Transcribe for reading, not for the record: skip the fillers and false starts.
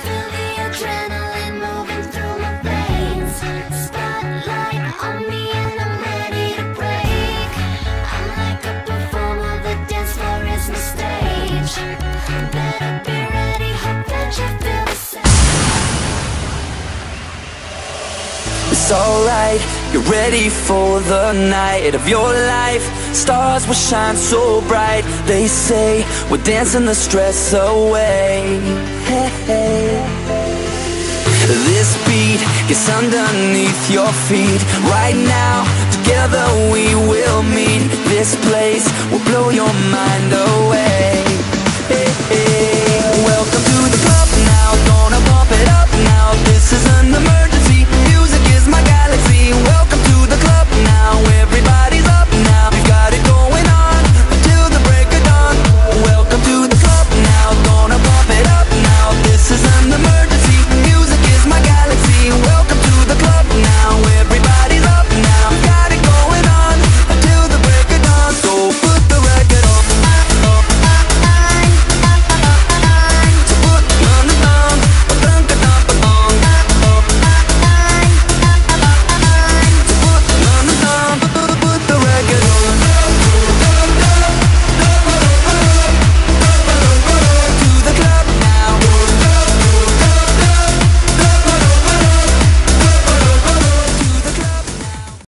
Feel the adrenaline moving through my veins. Spotlight on me and I'm ready to break. I'm like a performer, the dance floor is my stage. Better be ready, hope that you feel the same. It's alright, you're ready for the night of your life. Stars will shine so bright. They say we're dancing the stress away. Hey, hey. This beat gets underneath your feet. Right now, together we will meet. This place will blow your mind away.